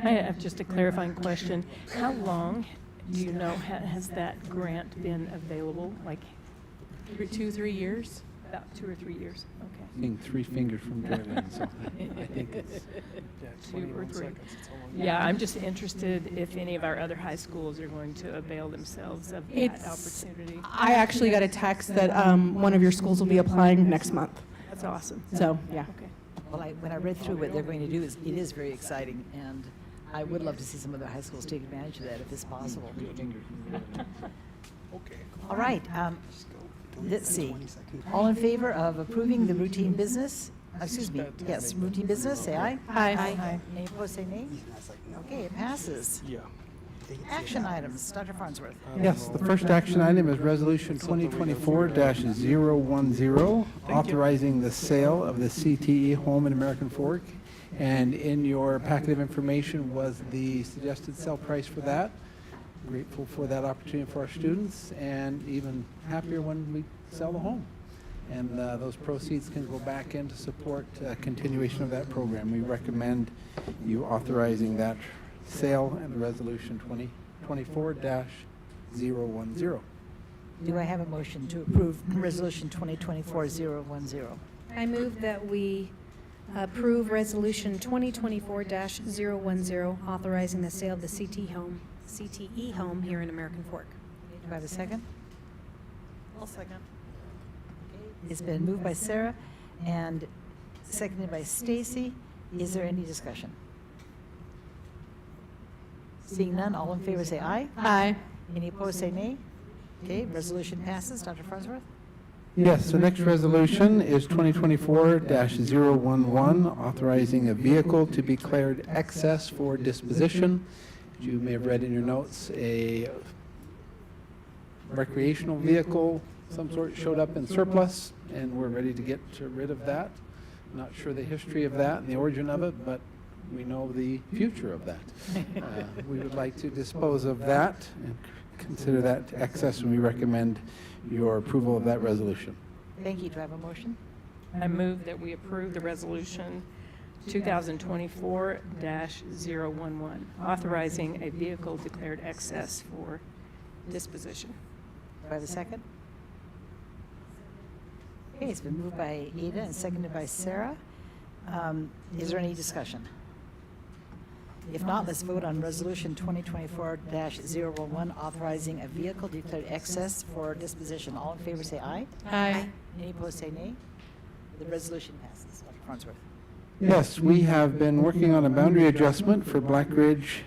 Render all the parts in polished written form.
I have just a clarifying question. How long, do you know, has that grant been available? Like 2-3 years. about 2 or 3 years? Okay. Seeing 3 fingers from Jordan, so I think it's... Yeah, 2 or 21 3. seconds. That's how long. Yeah, I'm just interested if any of our other high schools are going to avail themselves of that It's- opportunity. I actually got a text that one of your schools will be applying next month. That's awesome. So, yeah. Okay. Well, when I read through what they're going to do, it is very exciting, and I would love to see some other high schools take advantage of that if it's possible. Okay. All right, Just go. let's see. 20 seconds. All in favor of approving the routine business? Excuse me, yes, routine business, say aye. Aye. Any opposed, say nay. Okay, it passes. Yeah. Action items, Dr. Farnsworth. Yes, the first action item is Resolution 2024-010, authorizing the sale of the CTE home in American Fork. And in your packet of information was the suggested sale price for that. Grateful for that opportunity for our students, and even happier when we sell the home. And those proceeds can go back in to support continuation of that program. We recommend you authorizing that sale and the Resolution 2024-010. Do I have a motion to approve Resolution 2024-010? I move that we approve Resolution 2024-010, authorizing the sale of the CTE home here in American Fork. Do I have a second? I'll second. It's been moved by Sarah and seconded by Stacy. Is there any discussion? Seeing none, all in favor say aye. Aye. Any opposed say nay. Okay, resolution passes. Dr. Farnsworth? Yes, the next resolution is 2024-011, authorizing a vehicle to be declared excess for disposition. As you may have read in your notes, a recreational vehicle, some sort, showed up in surplus, and we're ready to get rid of that. Not sure the history of that and the origin of it, but we know the future of that. We would like to dispose of that and consider that excess, and we recommend your approval of that resolution. Thank you. Do I have a motion? I move that we approve the resolution 2024-011, authorizing a vehicle declared excess for disposition. Do I have a second? Okay, it's been moved by Ada and seconded by Sarah. Is there any discussion? If not, let's vote on Resolution 2024-011, authorizing a vehicle declared excess for disposition. All in favor say aye. Aye. Any opposed say nay. The resolution passes. Dr. Farnsworth. Yes, we have been working on a boundary adjustment for Black Ridge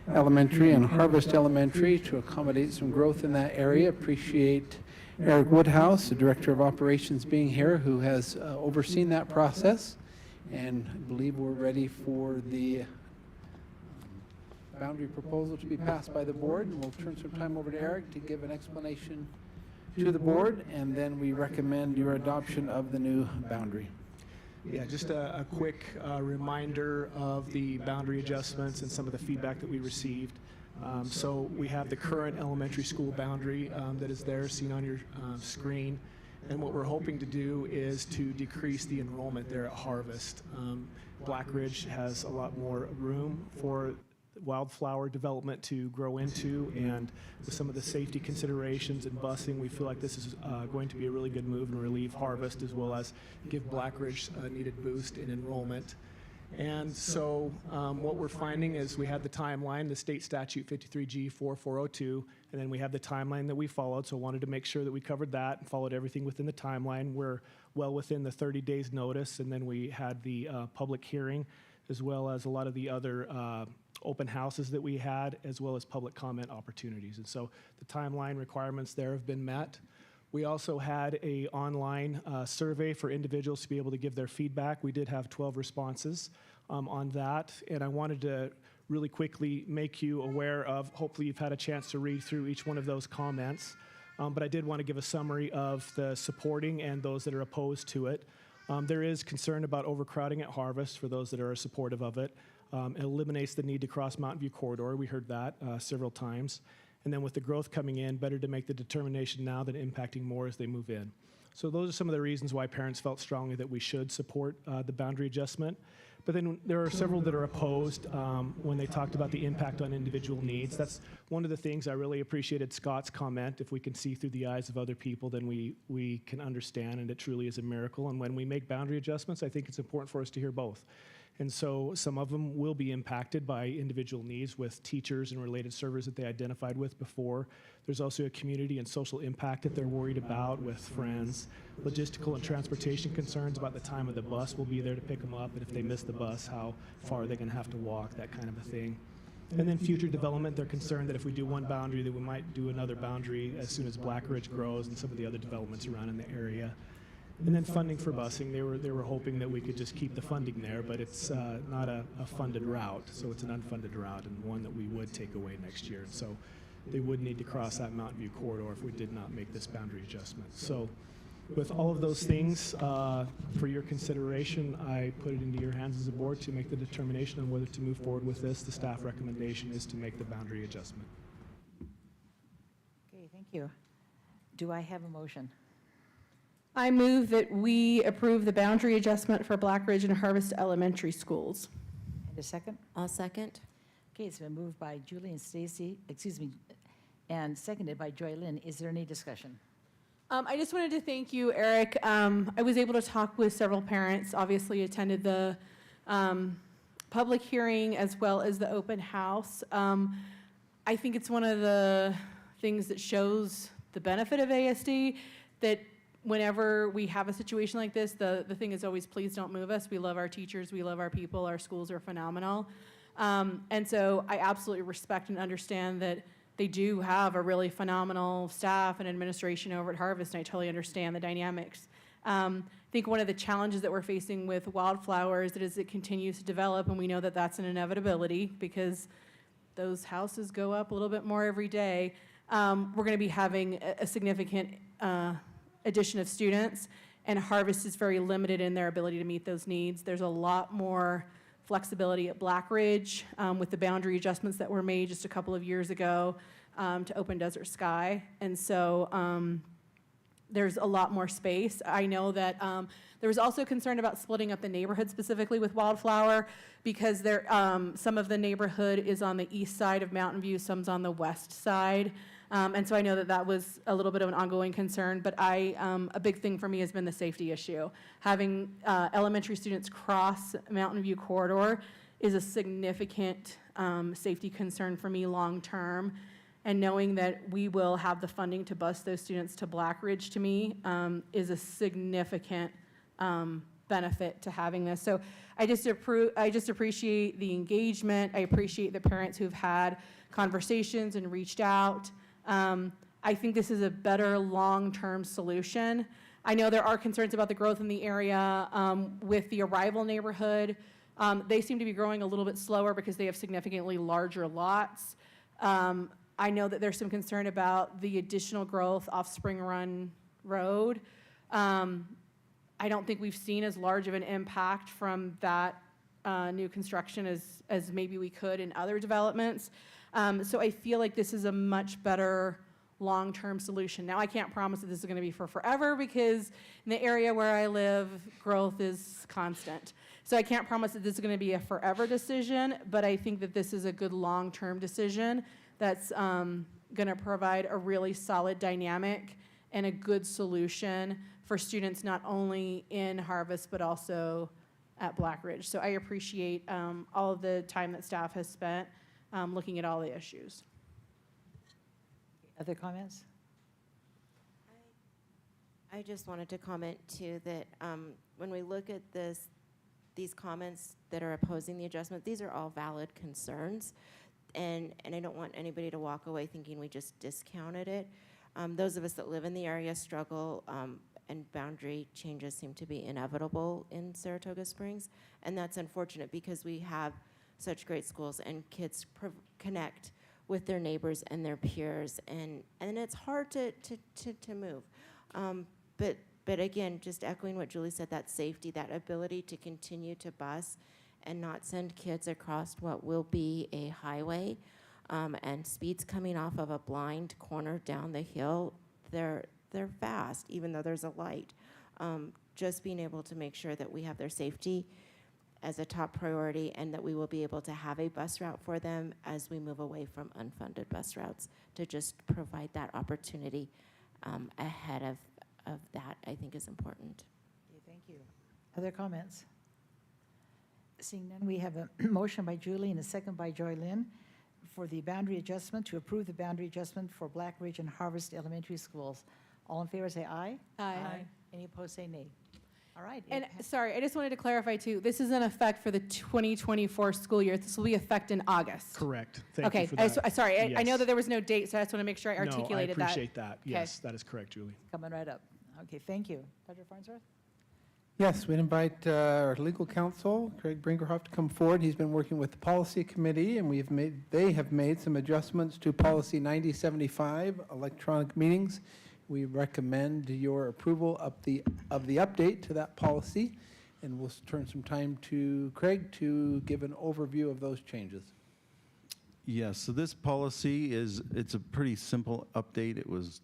Elementary and Harvest Elementary to accommodate some growth in that area. Appreciate Eric Woodhouse, the Director of Operations, being here, who has overseen that process. And I believe we're ready for the boundary proposal to be passed by the board. And we'll turn some time over to Eric to give an explanation to the board, and then we recommend your adoption of the new boundary. Yeah, just a quick reminder of the boundary adjustments and some of the feedback that we received. So we have the current elementary school boundary that is there, seen on your screen. And what we're hoping to do is to decrease the enrollment there at Harvest. Black Ridge has a lot more room for wildflower development to grow into, and with some of the safety considerations and busing, we feel like this is going to be a really good move and relieve Harvest, as well as give Black Ridge a needed boost in enrollment. And so what we're finding is we had the timeline, the state statute 53G 4402, and then we have the timeline that we followed, so wanted to make sure that we covered that and followed everything within the timeline. We're well within the 30 days notice, and then we had the public hearing, as well as a lot of the other open houses that we had, as well as public comment opportunities. And so the timeline requirements there have been met. We also had a online survey for individuals to be able to give their feedback. We did have 12 responses on that, and I wanted to really quickly make you aware of, hopefully you've had a chance to read through each one of those comments, but I did want to give a summary of the supporting and those that are opposed to it. There is concern about overcrowding at Harvest for those that are supportive of it. It eliminates the need to cross Mountain View Corridor. We heard that several times. And then with the growth coming in, better to make the determination now than impacting more as they move in. So those are some of the reasons why parents felt strongly that we should support the boundary adjustment. But then there are several that are opposed when they talked about the impact on individual needs. That's one of the things I really appreciated Scott's comment. If we can see through the eyes of other people, then we can understand, and it truly is a miracle. And when we make boundary adjustments, I think it's important for us to hear both. And so some of them will be impacted by individual needs with teachers and related servers that they identified with before. There's also a community and social impact that they're worried about with friends. Logistical and transportation concerns about the time of the bus will be there to pick them up, and if they miss the bus, how far are they going to have to walk, that kind of a thing. And then future development, they're concerned that if we do one boundary, that we might do another boundary as soon as Black Ridge grows and some of the other developments around in the area. And then funding for busing, they were hoping that we could just keep the funding there, but it's not a funded route, so it's an unfunded route and one that we would take away next year. So they would need to cross that Mountain View corridor if we did not make this boundary adjustment. So with all of those things for your consideration, I put it into your hands as a board to make the determination on whether to move forward with this. The staff recommendation is to make the boundary adjustment. Okay, thank you. Do I have a motion? I move that we approve the boundary adjustment for Black Ridge and Harvest Elementary Schools. And a second? I'll second. Okay, it's been moved by Julie and Stacy, and seconded by Joy Lynn. Is there any discussion? I just wanted to thank you, Eric. I was able to talk with several parents, obviously attended the public hearing as well as the open house. I think it's one of the things that shows the benefit of ASD, that whenever we have a situation like this, the thing is always, please don't move us. We love our teachers, we love our people, our schools are phenomenal. And so I absolutely respect and understand that they do have a really phenomenal staff and administration over at Harvest, and I totally understand the dynamics. I think one of the challenges that we're facing with Wildflowers is that it continues to develop, and we know that that's an inevitability because those houses go up a little bit more every day. We're going to be having a significant addition of students, and Harvest is very limited in their ability to meet those needs. There's a lot more flexibility at Black Ridge with the boundary adjustments that were made just a couple of years ago to Open Desert Sky. And so there's a lot more space. I know that there was also concern about splitting up the neighborhood specifically with Wildflower because some of the neighborhood is on the east side of Mountain View, some's on the west side. And so I know that that was a little bit of an ongoing concern, but a big thing for me has been the safety issue. Having elementary students cross Mountain View corridor is a significant safety concern for me long term. And knowing that we will have the funding to bus those students to Black Ridge, to me, is a significant benefit to having this. So I just appreciate the engagement. I appreciate the parents who've had conversations and reached out. I think this is a better long-term solution. I know there are concerns about the growth in the area with the Arrival neighborhood. They seem to be growing a little bit slower because they have significantly larger lots. I know that there's some concern about the additional growth off Spring Run Road. I don't think we've seen as large of an impact from that new construction as maybe we could in other developments. So I feel like this is a much better long-term solution. Now, I can't promise that this is going to be for forever because in the area where I live, growth is constant. So I can't promise that this is going to be a forever decision, but I think that this is a good long-term decision that's going to provide a really solid dynamic and a good solution for students not only in Harvest but also at Black Ridge. So I appreciate all of the time that staff has spent looking at all the issues. Other comments? I just wanted to comment too that when we look at these comments that are opposing the adjustment, these are all valid concerns. And I don't want anybody to walk away thinking we just discounted it. Those of us that live in the area struggle, and boundary changes seem to be inevitable in Saratoga Springs. And that's unfortunate because we have such great schools and kids connect with their neighbors and their peers. And it's hard to move. But again, just echoing what Julie said, that safety, that ability to continue to bus and not send kids across what will be a highway and speeds coming off of a blind corner down the hill, they're fast, even though there's a light. Just being able to make sure that we have their safety as a top priority, and that we will be able to have a bus route for them as we move away from unfunded bus routes, to just provide that opportunity ahead of that, I think is important. Okay, thank you. Other comments? Seeing none, we have a motion by Julie and a second by Joy Lynn for the boundary adjustment, to approve the boundary adjustment for Black Ridge and Harvest Elementary Schools. All in favor, say aye. Aye. Any opposed, say nay. All right. And sorry, I just wanted to clarify too, this is in effect for the 2024 school year. This will be effect in August. Correct. Thank you Okay, for that. sorry, I know Yes. that there was no date, so I just want to make sure I articulated No, I that. appreciate that. Yes, that is correct, Julie. Coming right up. Okay, thank you. Dr. Farnsworth? Yes, we'd invite our legal counsel, Craig Brinkerhoff, to come forward. He's been working with the policy committee, and they have made some adjustments to policy 9075, electronic meetings. We recommend your approval of the update to that policy, and we'll turn some time to Craig to give an overview of those changes. Yes, so this policy it's a pretty simple update. It was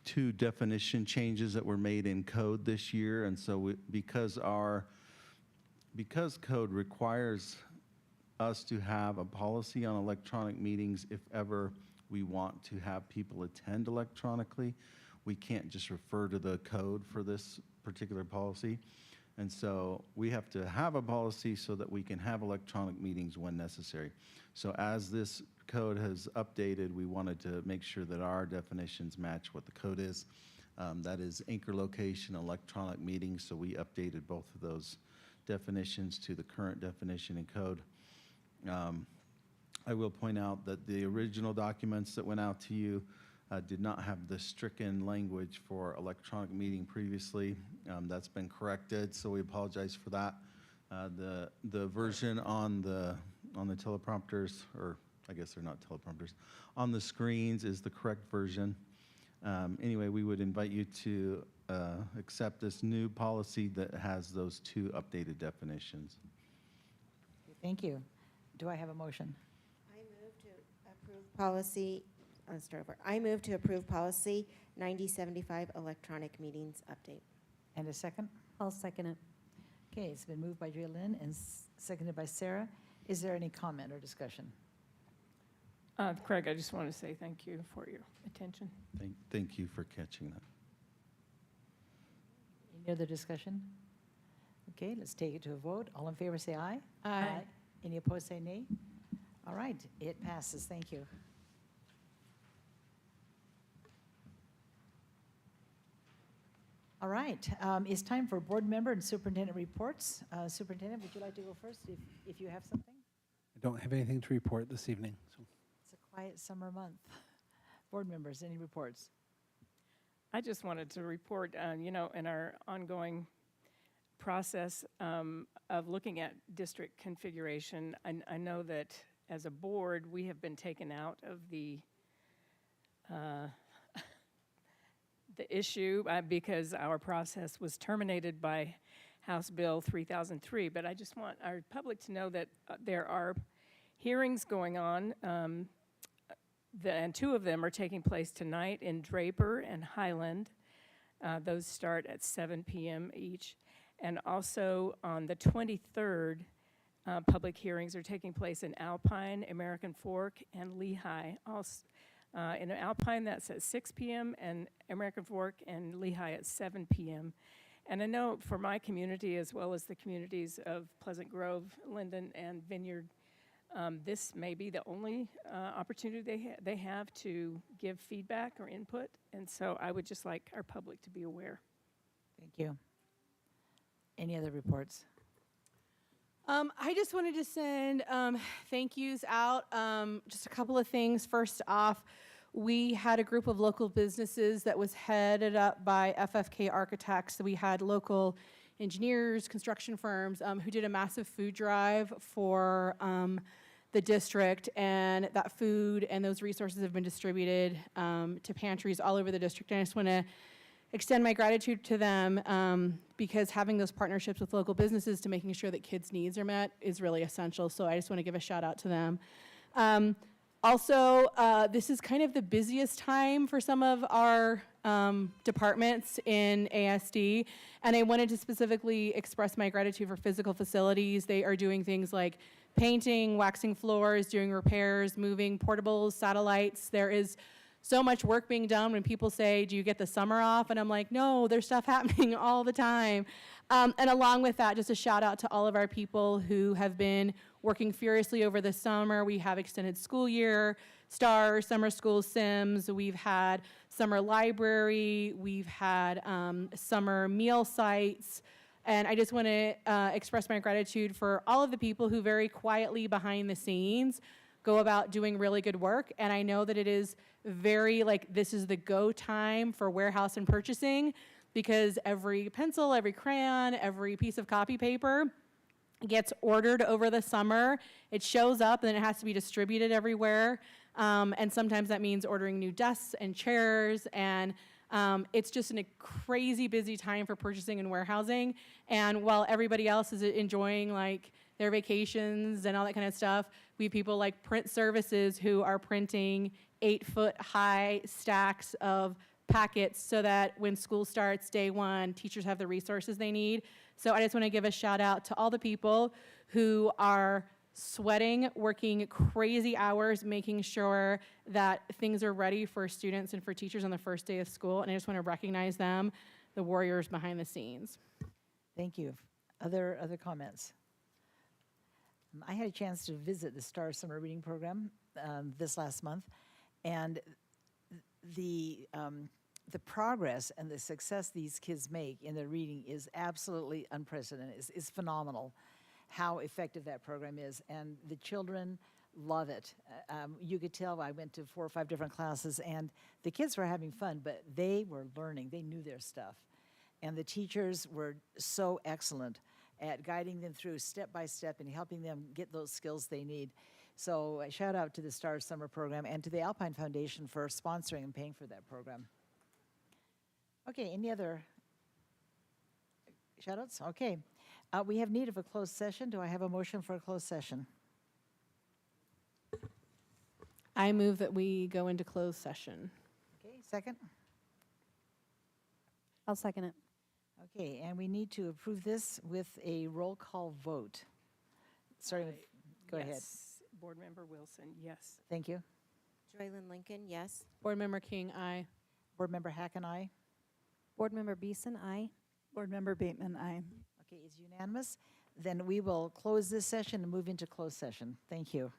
2 definition changes that were made in code this year, and so because code requires us to have a policy on electronic meetings if ever we want to have people attend electronically, we can't just refer to the code for this particular policy. And so we have to have a policy so that we can have electronic meetings when necessary. So as this code has updated, we wanted to make sure that our definitions match what the code is. That is anchor location, electronic meetings, so we updated both of those definitions to the current definition in code. I will point out that the original documents that went out to you did not have the stricken language for electronic meeting previously. That's been corrected, so we apologize for that. The version on the teleprompters, or I guess they're not teleprompters, on the screens is the correct version. Anyway, we would invite you to accept this new policy that has those 2 updated definitions. Thank you. Do I have a motion? I move to approve policy, let's start over. I move to approve policy 9075, electronic meetings update. And a second? I'll second it. Okay, it's been moved by Joy Lynn and seconded by Sarah. Is there any comment or discussion? Craig, I just want to say thank you for your attention. Thank you for catching that. Any other discussion? Okay, let's take it to a vote. All in favor, say aye. Aye. Any opposed, say nay. All right, it passes. Thank you. All right, it's time for board member and superintendent reports. Superintendent, would you like to go first if you have something? I don't have anything to report this evening. So. It's a quiet summer month. Board members, any reports? I just wanted to report, in our ongoing process of looking at district configuration, I know that as a board, we have been taken out of the issue because our process was terminated by House Bill 3003. But I just want our public to know that there are hearings going on, and 2 of them are taking place tonight in Draper and Highland. Those start at 7 p.m. each. And also on the 23rd, public hearings are taking place in Alpine, American Fork, and Lehigh. Also, in Alpine, that's at 6 p.m., and American Fork and Lehigh at 7 p.m. And I know for my community, as well as the communities of Pleasant Grove, Linden, and Vineyard, this may be the only opportunity they have to give feedback or input. And so I would just like our public to be aware. Thank you. Any other reports? I just wanted to send thank yous out. Just a couple of things. First off, we had a group of local businesses that was headed up by FFK Architects. So we had local engineers, construction firms who did a massive food drive for the district, and that food and those resources have been distributed to pantries all over the district. And I just want to extend my gratitude to them because having those partnerships with local businesses to making sure that kids' needs are met is really essential. So I just want to give a shout out to them. Also, this is kind of the busiest time for some of our departments in ASD, and I wanted to specifically express my gratitude for physical facilities. They are doing things like painting, waxing floors, doing repairs, moving portables, satellites. There is so much work being done. When people say, do you get the summer off? And I'm like, no, there's stuff happening all the time. And along with that, just a shout out to all of our people who have been working furiously over the summer. We have extended school year, STAR, summer school sims. We've had summer library. We've had summer meal sites. And I just want to express my gratitude for all of the people who very quietly behind the scenes go about doing really good work. And I know that it is very, like, this is the go time for warehouse and purchasing, because every pencil, every crayon, every piece of copy paper gets ordered over the summer. It shows up and then it has to be distributed everywhere. And sometimes that means ordering new desks and chairs, and it's just a crazy busy time for purchasing and warehousing. And while everybody else is enjoying like their vacations and all that kind of stuff, we have people like Print Services who are printing 8-foot high stacks of packets so that when school starts day one, teachers have the resources they need. So I just want to give a shout out to all the people who are sweating, working crazy hours, making sure that things are ready for students and for teachers on the first day of school. And I just want to recognize them, the warriors behind the scenes. Thank you. Other comments? I had a chance to visit the STAR Summer Reading Program this last month, and the progress and the success these kids make in their reading is absolutely unprecedented. It's phenomenal how effective that program is, and the children love it. You could tell. I went to 4 or 5 different classes, and the kids were having fun, but they were learning. They knew their stuff, and the teachers were so excellent at guiding them through step by step and helping them get those skills they need. So a shout out to the STAR Summer Program and to the Alpine Foundation for sponsoring and paying for that program. Okay, any other shout outs? Okay. We have need of a closed session. Do I have a motion for a closed session? I move that we go into closed session. Okay, second? I'll second it. Okay, and we need to approve this with a roll call vote. Starting with, go ahead. Yes. Board Member Wilson, yes. Thank you. Joylyn Lincoln, yes. Board Member King, aye. Board Member Hack and I. Board Member Beeson, aye. Board Member Bateman, aye. Okay, it's unanimous. Then we will close this session and move into closed session. Thank you.